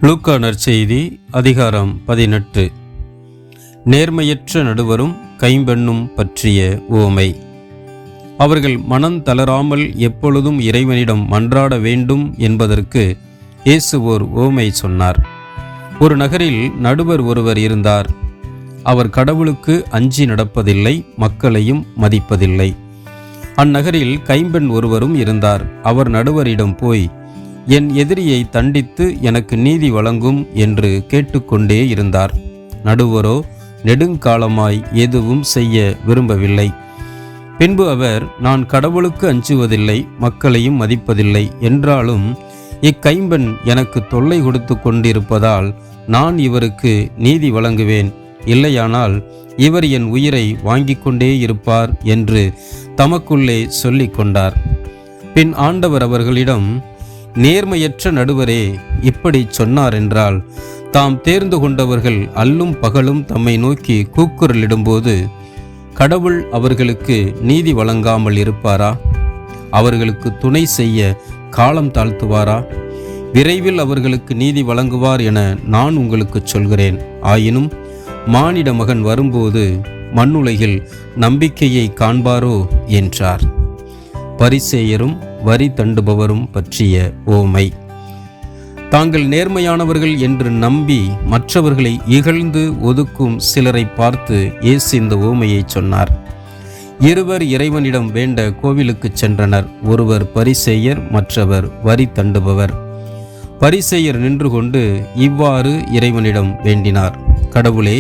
லூக்கா நற்செய்தி அதிகாரம் 18. நேர்மையற்ற நடுவரும் கைம்பெண்ணும் பற்றிய உவமை. அவர்கள் மனம் தளராமல் எப்பொழுதும் இறைவனிடம் மன்றாட வேண்டும் என்பதற்கு இயேசு ஓர் உவமை சொன்னார். ஒரு நகரில் நடுவர் ஒருவர் இருந்தார். அவர் கடவுளுக்கு அஞ்சி நடப்பதில்லை, மக்களையும் மதிப்பதில்லை. அந்நகரில் கைம்பெண் ஒருவரும் இருந்தார். அவர் நடுவரிடம் போய், என் எதிரியை தண்டித்து எனக்கு நீதி வழங்கும் என்று கேட்டுக்கொண்டே இருந்தார். நடுவரோ நெடுங்காலமாய் எதுவும் செய்ய விரும்பவில்லை. பின்பு அவர், நான் கடவுளுக்கு அஞ்சுவதில்லை, மக்களையும் மதிப்பதில்லை, என்றாலும் இக்கைம்பெண் எனக்கு தொல்லை கொடுத்து கொண்டிருப்பதால் நான் இவருக்கு நீதி வழங்குவேன், இல்லையானால் இவர் என் உயிரை வாங்கிக் கொண்டே இருப்பார் என்று தமக்குள்ளே சொல்லிக் கொண்டார். பின் ஆண்டவர் அவர்களிடம், நேர்மையற்ற நடுவரே இப்படி சொன்னார் என்றால், தாம் தேர்ந்து கொண்டவர்கள் அல்லும் பகலும் தம்மை நோக்கி கூக்குரலிடும்போது கடவுள் அவர்களுக்கு நீதி வழங்காமல் இருப்பாரா? அவர்களுக்கு துணை செய்ய காலம் தாழ்த்துவாரா? விரைவில் அவர்களுக்கு நீதி வழங்குவார் என நான் உங்களுக்கு சொல்கிறேன். ஆயினும் மானிட மகன் வரும்போது மண்ணுலகில் நம்பிக்கையை காண்பாரோ என்றார். பரிசேயரும் வரி தண்டுபவரும் பற்றிய உவமை. தாங்கள் நேர்மையானவர்கள் என்று நம்பி மற்றவர்களை இகழ்ந்து ஒதுக்கும் சிலரை பார்த்து இயேசு இந்த உவமையை சொன்னார். இருவர் இறைவனிடம் வேண்ட கோவிலுக்கு சென்றனர். ஒருவர் பரிசேயர், மற்றவர் வரி தண்டுபவர். பரிசேயர் நின்று கொண்டு இவ்வாறு இறைவனிடம் வேண்டினார்: கடவுளே,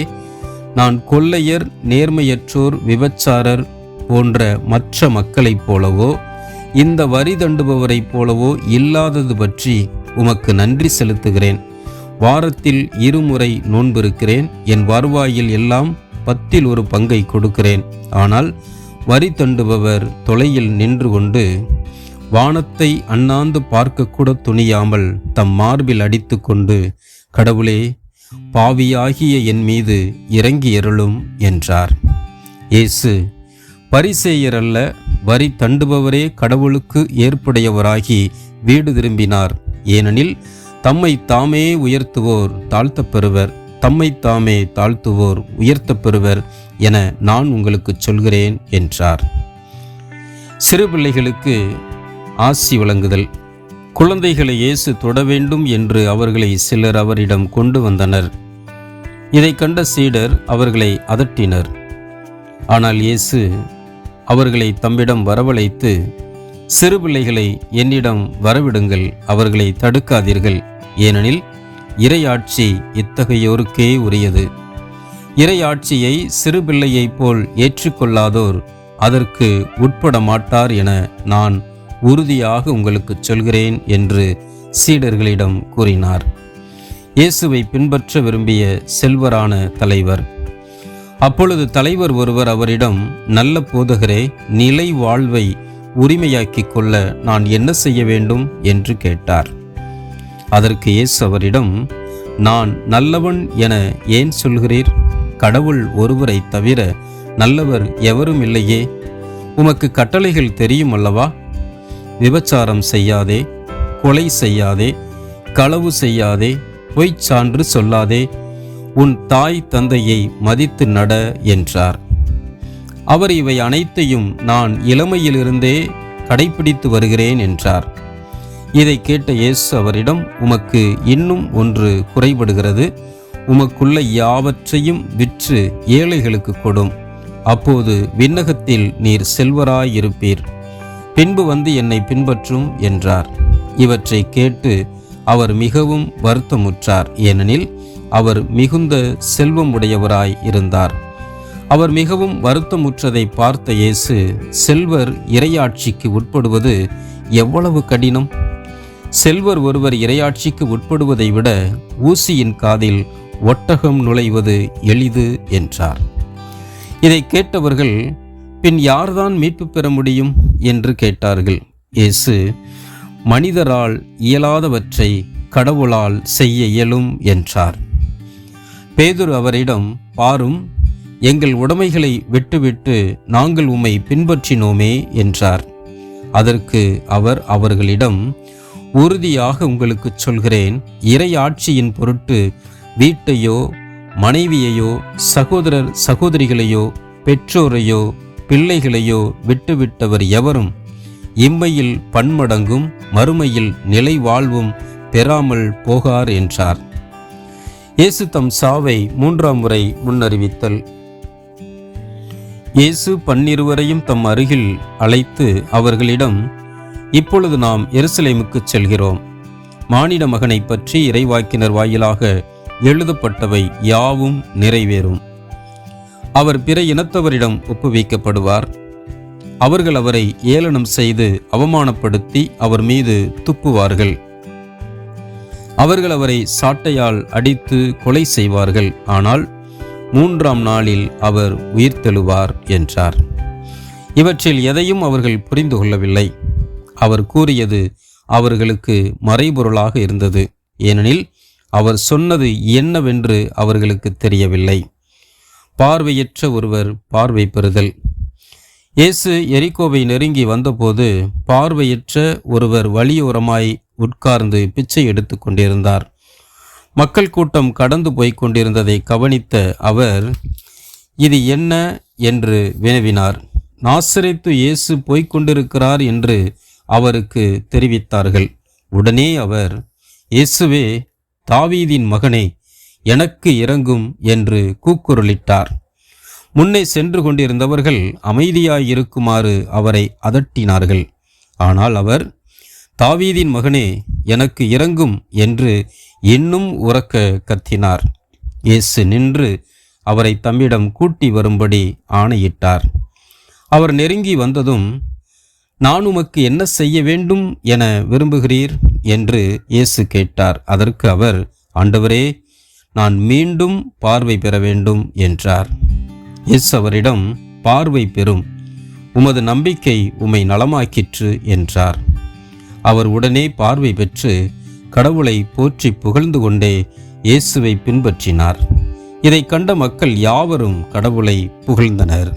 நான் கொள்ளையர், நேர்மையற்றோர், விபச்சாரர் போன்ற மற்ற மக்களைப் போலவோ இந்த வரி தண்டுபவரைப் போலவோ இல்லாதது பற்றி உமக்கு நன்றி செலுத்துகிறேன். வாரத்தில் 2 முறை நோன்பிருக்கிறேன். என் வருவாயில் எல்லாம் 10 பங்கை கொடுக்கிறேன். ஆனால் வரி தண்டுபவர் தொலையில் நின்று கொண்டு வானத்தை அண்ணாந்து பார்க்கக்கூட துணியாமல் தம் மார்பில் அடித்து கொண்டு, கடவுளே, பாவியாகிய என் மீது இறங்கி அருளும் என்றார். இயேசு, பரிசேயர் அல்ல, வரி தண்டுபவரே கடவுளுக்கு ஏற்புடையவராகி வீடு திரும்பினார். ஏனெனில் தம்மை தாமே உயர்த்துவோர் தாழ்த்தப் பெறுவர், தம்மை தாமே தாழ்த்துவோர் உயர்த்தப் பெறுவர் என நான் உங்களுக்கு சொல்கிறேன் என்றார். சிறு பிள்ளைகளுக்கு ஆசி வழங்குதல். குழந்தைகளை இயேசு தொட வேண்டும் என்று அவர்களை சிலர் அவரிடம் கொண்டு வந்தனர். இதை கண்ட சீடர் அவர்களை அதட்டினர். ஆனால் இயேசு அவர்களை தம்மிடம் வரவழைத்து, சிறு பிள்ளைகளை என்னிடம் வரவிடுங்கள், அவர்களை தடுக்காதீர்கள், ஏனெனில் இறையாட்சி இத்தகையோருக்கே உரியது. இறையாட்சியை சிறு பிள்ளையைப் போல் ஏற்றுக்கொள்ளாதோர் அதற்கு உட்பட மாட்டார் என நான் உறுதியாக உங்களுக்கு சொல்கிறேன் என்று சீடர்களிடம் கூறினார். இயேசுவை பின்பற்ற விரும்பிய செல்வரான தலைவர். அப்பொழுது தலைவர் ஒருவர் அவரிடம், நல்ல போதகரே, நிலை வாழ்வை உரிமையாக்கிக் கொள்ள நான் என்ன செய்ய வேண்டும் என்று கேட்டார். அதற்கு இயேசு அவரிடம், நான் நல்லவன் என ஏன் சொல்கிறீர்? கடவுள் ஒருவரை தவிர நல்லவர் எவரும் இல்லையே. உமக்கு கட்டளைகள் தெரியும் அல்லவா? விபச்சாரம் செய்யாதே, கொலை செய்யாதே, களவு செய்யாதே, பொய்ச் சான்று சொல்லாதே, உன் தாய் தந்தையை மதித்து நட என்றார். அவர் இவை அனைத்தையும் நான் இளமையிலிருந்தே கடைப்பிடித்து வருகிறேன் என்றார். இதை கேட்ட இயேசு அவரிடம், உமக்கு இன்னும் ஒன்று குறைபடுகிறது. உமக்குள்ள யாவற்றையும் விற்று ஏழைகளுக்கு கொடும். அப்போது விண்ணகத்தில் நீர் செல்வராயிருப்பீர். பின்பு வந்து என்னை பின்பற்றும் என்றார். இவற்றை கேட்டு அவர் மிகவும் வருத்தமுற்றார். ஏனெனில் அவர் மிகுந்த செல்வம் உடையவராய் இருந்தார். அவர் மிகவும் வருத்தமுற்றதை பார்த்த இயேசு, செல்வர் இறையாட்சிக்கு உட்படுவது எவ்வளவு கடினம்! செல்வர் ஒருவர் இறையாட்சிக்கு உட்படுவதை விட ஊசியின் காதில் ஒட்டகம் நுழைவது எளிது என்றார். இதை கேட்டவர்கள், பின் யார்தான் மீட்பு பெற முடியும் என்று கேட்டார்கள். இயேசு, மனிதரால் இயலாதவற்றை கடவுளால் செய்ய இயலும் என்றார். பேதுரு அவரிடம், பாரும், எங்கள் உடைமைகளை விட்டுவிட்டு நாங்கள் உம்மை பின்பற்றினோமே என்றார். அதற்கு அவர் அவர்களிடம், உறுதியாக உங்களுக்கு சொல்கிறேன், இறை ஆட்சியின் பொருட்டு வீட்டையோ மனைவியையோ சகோதரர் சகோதரிகளையோ பெற்றோரையோ பிள்ளைகளையோ விட்டுவிட்டவர் எவரும் இம்மையில் பன்மடங்கும் மறுமையில் நிலை வாழ்வும் பெறாமல் போகார் என்றார். இயேசு தம் சாவை 3ஆம் முறை முன்னறிவித்தல். இயேசு 12 தம் அருகில் அழைத்து அவர்களிடம், இப்பொழுது நாம் எருசலேமுக்கு செல்கிறோம். மானிட மகனை பற்றி இறைவாக்கினர் வாயிலாக எழுதப்பட்டவை யாவும் நிறைவேறும். அவர் பிற இனத்தவரிடம் ஒப்புவிக்கப்படுவார். அவர்கள் அவரை ஏளனம் செய்து அவமானப்படுத்தி அவர் மீது துப்புவார்கள். அவர்கள் அவரை சாட்டையால் அடித்து கொலை செய்வார்கள். ஆனால் 3ஆம் நாளில் அவர் உயிர்த்தெழுவார் என்றார். இவற்றில் எதையும் அவர்கள் புரிந்து கொள்ளவில்லை. அவர் கூறியது அவர்களுக்கு மறைபொருளாக இருந்தது. ஏனெனில் அவர் சொன்னது என்னவென்று அவர்களுக்கு தெரியவில்லை. பார்வையற்ற ஒருவர் பார்வை பெறுதல். இயேசு எரிகோவை நெருங்கி வந்தபோது பார்வையற்ற ஒருவர் வழியோரமாய் உட்கார்ந்து பிச்சை எடுத்து கொண்டிருந்தார். மக்கள் கூட்டம் கடந்து போய்க் கொண்டிருந்ததை கவனித்த அவர், இது என்ன என்று வினவினார். நாசரேத்து இயேசு போய்க் கொண்டிருக்கிறார் என்று அவருக்கு தெரிவித்தார்கள். உடனே அவர், இயேசுவே, தாவீதின் மகனே, எனக்கு இரங்கும் என்று கூக்குரலிட்டார். முன்னே சென்று கொண்டிருந்தவர்கள் அமைதியாயிருக்குமாறு அவரை அதட்டினார்கள். ஆனால் அவர், தாவீதின் மகனே, எனக்கு இரங்கும் என்று இன்னும் உரக்க கத்தினார். இயேசு நின்று அவரை தம்மிடம் கூட்டி வரும்படி ஆணையிட்டார். அவர் நெருங்கி வந்ததும், நான் உமக்கு என்ன செய்ய வேண்டும் என விரும்புகிறீர் என்று இயேசு கேட்டார். அதற்கு அவர், ஆண்டவரே, நான் மீண்டும் பார்வை பெற வேண்டும் என்றார். இயேசு அவரிடம், பார்வை பெறும், உமது நம்பிக்கை உம்மை நலமாக்கிற்று என்றார். அவர் உடனே பார்வை பெற்று கடவுளை போற்றி புகழ்ந்து கொண்டே இயேசுவை பின்பற்றினார். இதை கண்ட மக்கள் யாவரும் கடவுளை புகழ்ந்தனர்.